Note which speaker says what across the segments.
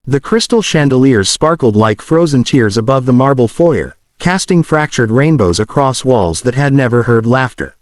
Speaker 1: The crystal chandeliers sparkled like frozen tears above the marble foyer, casting fractured rainbows across walls that had never heard laughter.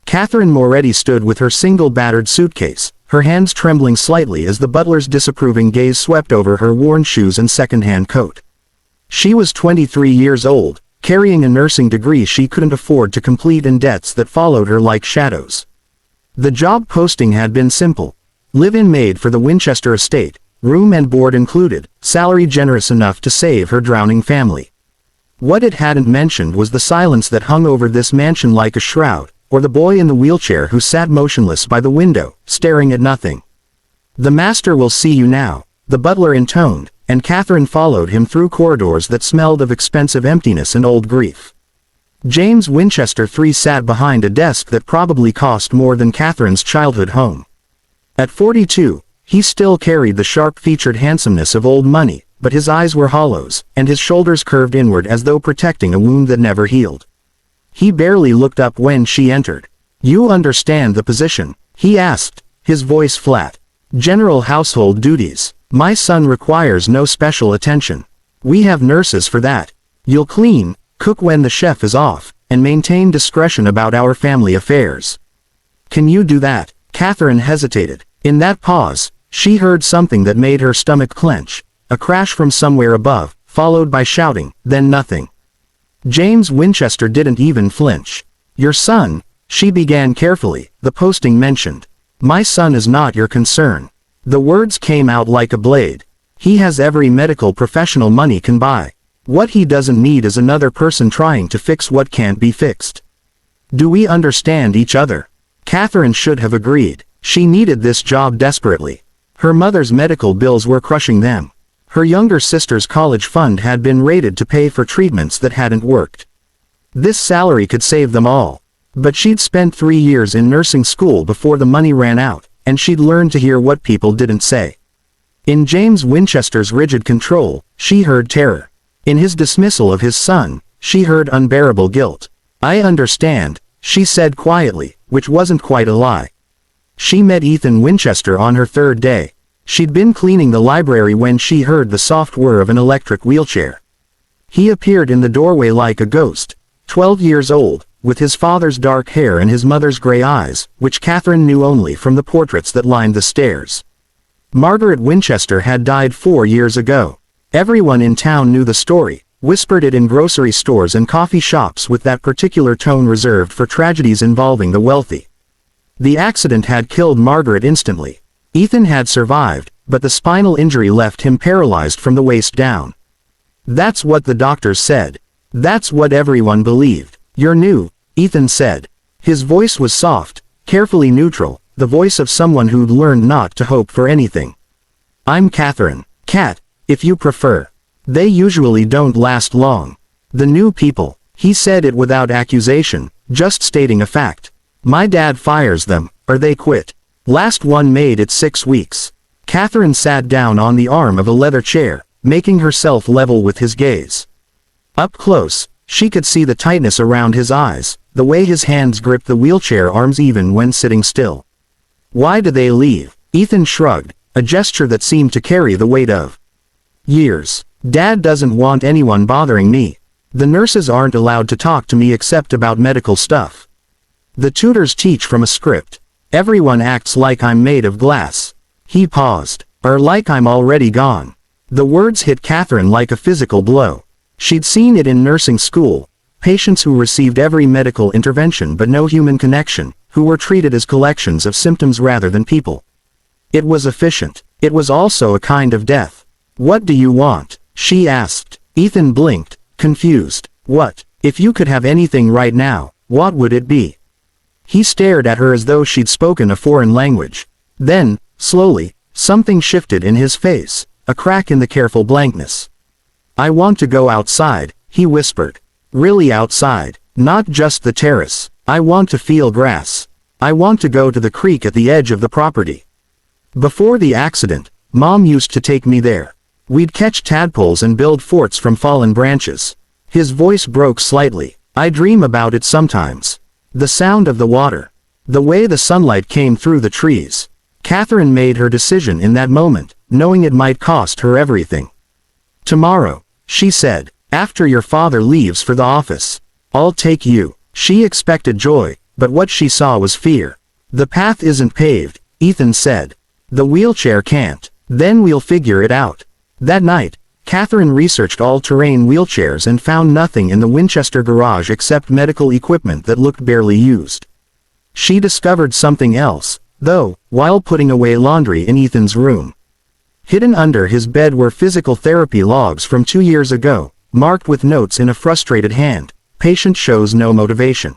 Speaker 1: Catherine Moretti stood with her single battered suitcase, her hands trembling slightly as the butler's disapproving gaze swept over her worn shoes and second-hand coat. She was 23 years old, carrying a nursing degree she couldn't afford to complete and debts that followed her like shadows. The job posting had been simple. Live-in maid for the Winchester estate, room and board included, salary generous enough to save her drowning family. What it hadn't mentioned was the silence that hung over this mansion like a shroud, or the boy in the wheelchair who sat motionless by the window, staring at nothing. "The master will see you now," the butler intoned, and Catherine followed him through corridors that smelled of expensive emptiness and old grief. James Winchester III sat behind a desk that probably cost more than Catherine's childhood home. At 42, he still carried the sharp-featured handsomeness of old money, but his eyes were hollows, and his shoulders curved inward as though protecting a wound that never healed. He barely looked up when she entered. "You understand the position?" he asked, his voice flat. "General household duties. My son requires no special attention. We have nurses for that. You'll clean, cook when the chef is off, and maintain discretion about our family affairs." "Can you do that?" Catherine hesitated. In that pause, she heard something that made her stomach clench, a crash from somewhere above, followed by shouting, then nothing. James Winchester didn't even flinch. "Your son," she began carefully, the posting mentioned. "My son is not your concern." The words came out like a blade. "He has every medical professional money can buy. What he doesn't need is another person trying to fix what can't be fixed. Do we understand each other?" Catherine should have agreed. She needed this job desperately. Her mother's medical bills were crushing them. Her younger sister's college fund had been raided to pay for treatments that hadn't worked. This salary could save them all. But she'd spent 3 years in nursing school before the money ran out, and she'd learned to hear what people didn't say. In James Winchester's rigid control, she heard terror. In his dismissal of his son, she heard unbearable guilt. "I understand," she said quietly, which wasn't quite a lie. She met Ethan Winchester on her 3rd day. She'd been cleaning the library when she heard the soft whir of an electric wheelchair. He appeared in the doorway like a ghost, 12 years old, with his father's dark hair and his mother's gray eyes, which Catherine knew only from the portraits that lined the stairs. Margaret Winchester had died 4 years ago. Everyone in town knew the story, whispered it in grocery stores and coffee shops with that particular tone reserved for tragedies involving the wealthy. The accident had killed Margaret instantly. Ethan had survived, but the spinal injury left him paralyzed from the waist down. "That's what the doctors said. That's what everyone believed. You're new," Ethan said. His voice was soft, carefully neutral, the voice of someone who'd learned not to hope for anything. "I'm Catherine. Cat, if you prefer. They usually don't last long. The new people." He said it without accusation, just stating a fact. "My dad fires them, or they quit. Last one made it 6 weeks. Catherine sat down on the arm of a leather chair, making herself level with his gaze. Up close, she could see the tightness around his eyes, the way his hands gripped the wheelchair arms even when sitting still. "Why do they leave?" Ethan shrugged, a gesture that seemed to carry the weight of years. "Dad doesn't want anyone bothering me. The nurses aren't allowed to talk to me except about medical stuff. The tutors teach from a script. Everyone acts like I'm made of glass." He paused. "Or like I'm already gone." The words hit Catherine like a physical blow. She'd seen it in nursing school, patients who received every medical intervention but no human connection, who were treated as collections of symptoms rather than people. It was efficient. It was also a kind of death. "What do you want?" she asked. Ethan blinked, confused. "What? If you could have anything right now, what would it be?" He stared at her as though she'd spoken a foreign language. Then, slowly, something shifted in his face, a crack in the careful blankness. "I want to go outside," he whispered. "Really outside, not just the terrace. I want to feel grass. I want to go to the creek at the edge of the property. Before the accident, Mom used to take me there. We'd catch tadpoles and build forts from fallen branches." His voice broke slightly. "I dream about it sometimes. The sound of the water. The way the sunlight came through the trees." Catherine made her decision in that moment, knowing it might cost her everything. "Tomorrow," she said, "after your father leaves for the office. I'll take you." She expected joy, but what she saw was fear. "The path isn't paved," Ethan said. "The wheelchair can't. Then we'll figure it out." That night, Catherine researched all-terrain wheelchairs and found nothing in the Winchester garage except medical equipment that looked barely used. She discovered something else, though, while putting away laundry in Ethan's room. Hidden under his bed were physical therapy logs from 2 years ago, marked with notes in a frustrated hand. Patient shows no motivation.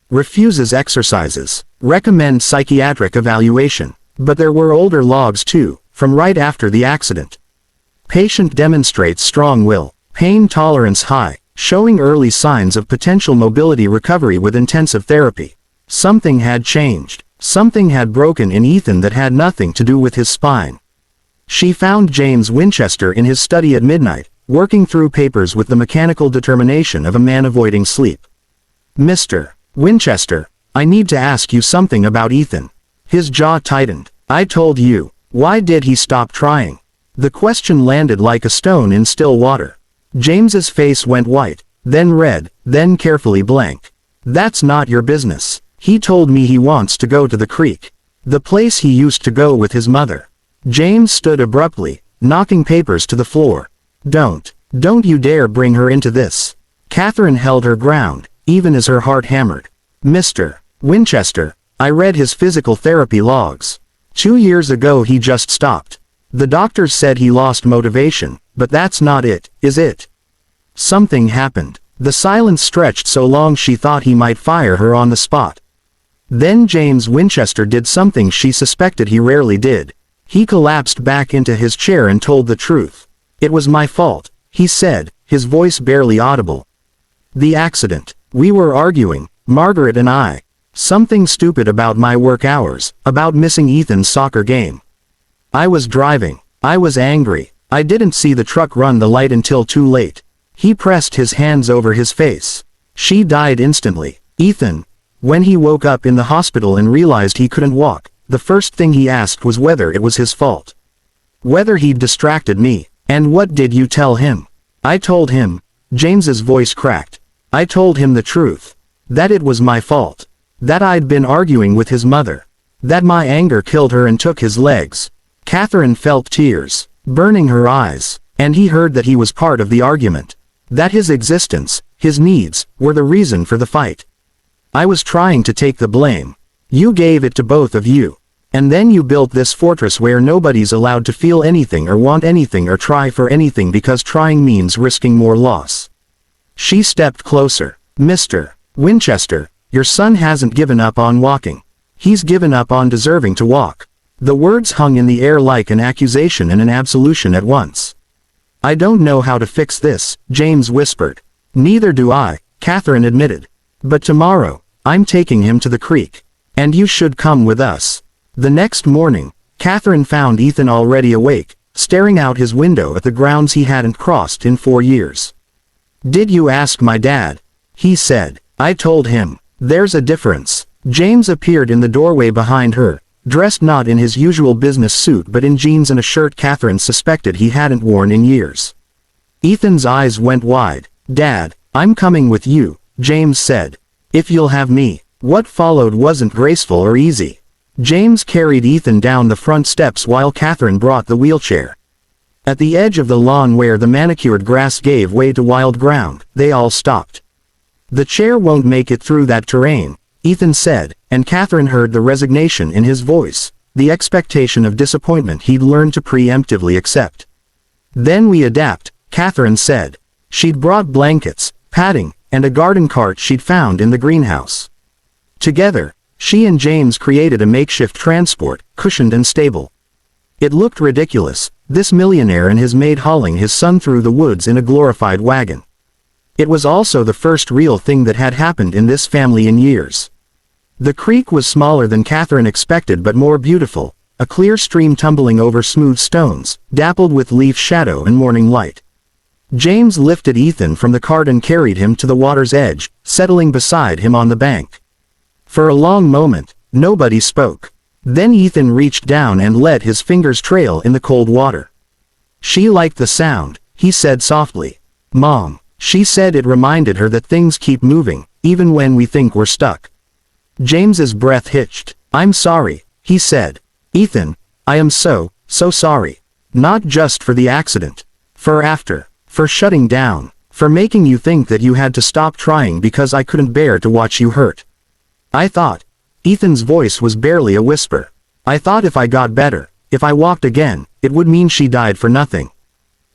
Speaker 1: Refuses exercises. Recommend psychiatric evaluation. But there were older logs too, from right after the accident. Patient demonstrates strong will. Pain tolerance high, showing early signs of potential mobility recovery with intensive therapy. Something had changed. Something had broken in Ethan that had nothing to do with his spine. She found James Winchester in his study at midnight, working through papers with the mechanical determination of a man avoiding sleep. "Mr. Winchester, I need to ask you something about Ethan." His jaw tightened. "I told you. Why did he stop trying?" The question landed like a stone in still water. James's face went white, then red, then carefully blank. "That's not your business. He told me he wants to go to the creek. The place he used to go with his mother." James stood abruptly, knocking papers to the floor. Don't you dare bring her into this." Catherine held her ground, even as her heart hammered. "Mr. Winchester, I read his physical therapy logs. 2 years ago he just stopped. The doctors said he lost motivation, but that's not it, is it?" Something happened. The silence stretched so long she thought he might fire her on the spot. Then James Winchester did something she suspected he rarely did. He collapsed back into his chair and told the truth. "It was my fault," he said, his voice barely audible. "The accident. We were arguing, Margaret and I. Something stupid about my work hours, about missing Ethan's soccer game. I was driving. I was angry. I didn't see the truck run the light until too late." He pressed his hands over his face. "She died instantly. Ethan, when he woke up in the hospital and realized he couldn't walk, the first thing he asked was whether it was his fault. Whether he'd distracted me. And what did you tell him?" "I told him," James's voice cracked. "I told him the truth. That it was my fault. That I'd been arguing with his mother. That my anger killed her and took his legs." Catherine felt tears burning her eyes, and he heard that he was part of the argument. That his existence, his needs, were the reason for the fight. "I was trying to take the blame. You gave it to both of you. And then you built this fortress where nobody's allowed to feel anything or want anything or try for anything because trying means risking more loss." She stepped closer. "Mr. Winchester, your son hasn't given up on walking. He's given up on deserving to walk." The words hung in the air like an accusation and an absolution at once. "I don't know how to fix this," James whispered. "Neither do I," Catherine admitted. "But tomorrow, I'm taking him to the creek. And you should come with us." The next morning, Catherine found Ethan already awake, staring out his window at the grounds he hadn't crossed in 4 years. "Did you ask my dad?" he said. "I told him. There's a difference." James appeared in the doorway behind her, dressed not in his usual business suit but in jeans and a shirt Catherine suspected he hadn't worn in years. Ethan's eyes went wide. "Dad, I'm coming with you," James said. "If you'll have me." What followed wasn't graceful or easy. James carried Ethan down the front steps while Catherine brought the wheelchair. At the edge of the lawn where the manicured grass gave way to wild ground, they all stopped. "The chair won't make it through that terrain," Ethan said, and Catherine heard the resignation in his voice, the expectation of disappointment he'd learned to preemptively accept. "Then we adapt," Catherine said. She'd brought blankets, padding, and a garden cart she'd found in the greenhouse. Together, she and James created a makeshift transport, cushioned and stable. It looked ridiculous, this millionaire and his maid hauling his son through the woods in a glorified wagon. It was also the first real thing that had happened in this family in years. The creek was smaller than Catherine expected but more beautiful, a clear stream tumbling over smooth stones, dappled with leaf shadow and morning light. James lifted Ethan from the cart and carried him to the water's edge, settling beside him on the bank. For a long moment, nobody spoke. Then Ethan reached down and let his fingers trail in the cold water. She liked the sound, he said softly. Mom, she said it reminded her that things keep moving, even when we think we're stuck. James's breath hitched. I'm sorry, he said. Ethan, I am so sorry. Not just for the accident. For shutting down. For making you think that you had to stop trying because I couldn't bear to watch you hurt. I thought. Ethan's voice was barely a whisper. I thought if I got better, if I walked again, it would mean she died for nothing.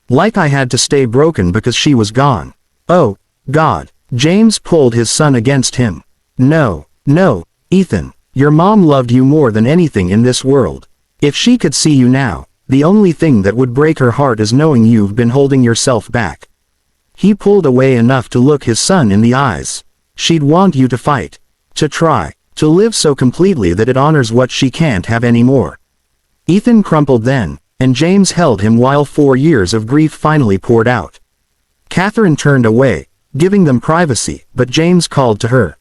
Speaker 1: Like I had to stay broken because she was gone. Oh, God. James pulled his son against him. No, Ethan. Your mom loved you more than anything in this world. If she could see you now, the only thing that would break her heart is knowing you've been holding yourself back. He pulled away enough to look his son in the eyes. She'd want you to fight. To try. To live so completely that it honors what she can't have anymore. Ethan crumpled then, and James held him while 4 years of grief finally poured out. Catherine turned away, giving them privacy, but James called to her.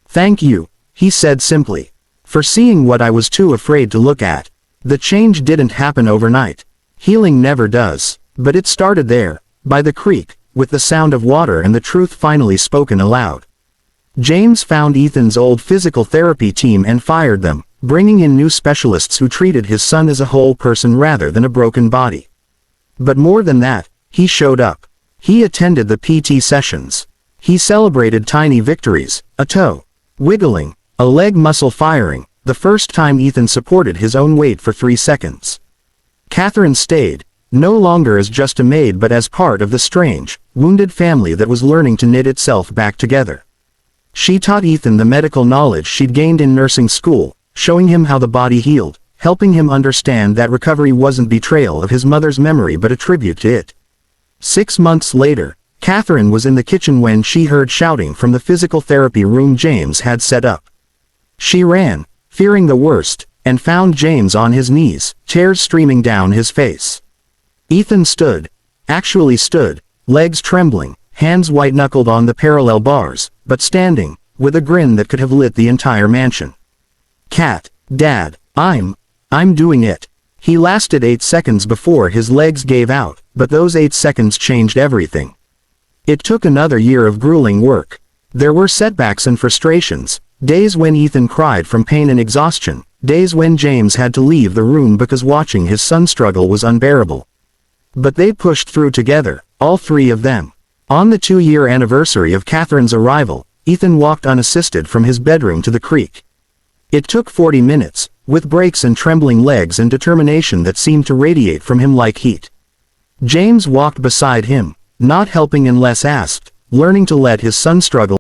Speaker 1: Thank you, he said simply. For seeing what I was too afraid to look at. The change didn't happen overnight. Healing never does. But it started there, by the creek, with the sound of water and the truth finally spoken aloud. James found Ethan's old physical therapy team and fired them, bringing in new specialists who treated his son as a whole person rather than a broken body. But more than that, he showed up. He attended the PT sessions. He celebrated tiny victories, a toe wiggling, a leg muscle firing, the first time Ethan supported his own weight for 3 seconds. Catherine stayed, no longer as just a maid but as part of the strange, wounded family that was learning to knit itself back together. She taught Ethan the medical knowledge she'd gained in nursing school, showing him how the body healed, helping him understand that recovery wasn't betrayal of his mother's memory but a tribute to it. 6 months later, Catherine was in the kitchen when she heard shouting from the physical therapy room James had set up. She ran, fearing the worst, and found James on his knees, tears streaming down his face. Ethan stood, legs trembling, hands white-knuckled on the parallel bars, but standing, with a grin that could have lit the entire mansion. Dad, I'm doing it. He lasted 8 seconds before his legs gave out, but those 8 seconds changed everything. It took another year of grueling work. There were setbacks and frustrations, days when Ethan cried from pain and exhaustion, days when James had to leave the room because watching his son struggle was unbearable. But they pushed through together, all 3 of them. On the 2-year anniversary of Catherine's arrival, Ethan walked unassisted from his bedroom to the creek. It took 40 minutes, with breaks and trembling legs and determination that seemed to radiate from him like heat. James walked beside him, not helping unless asked, learning to let his son struggle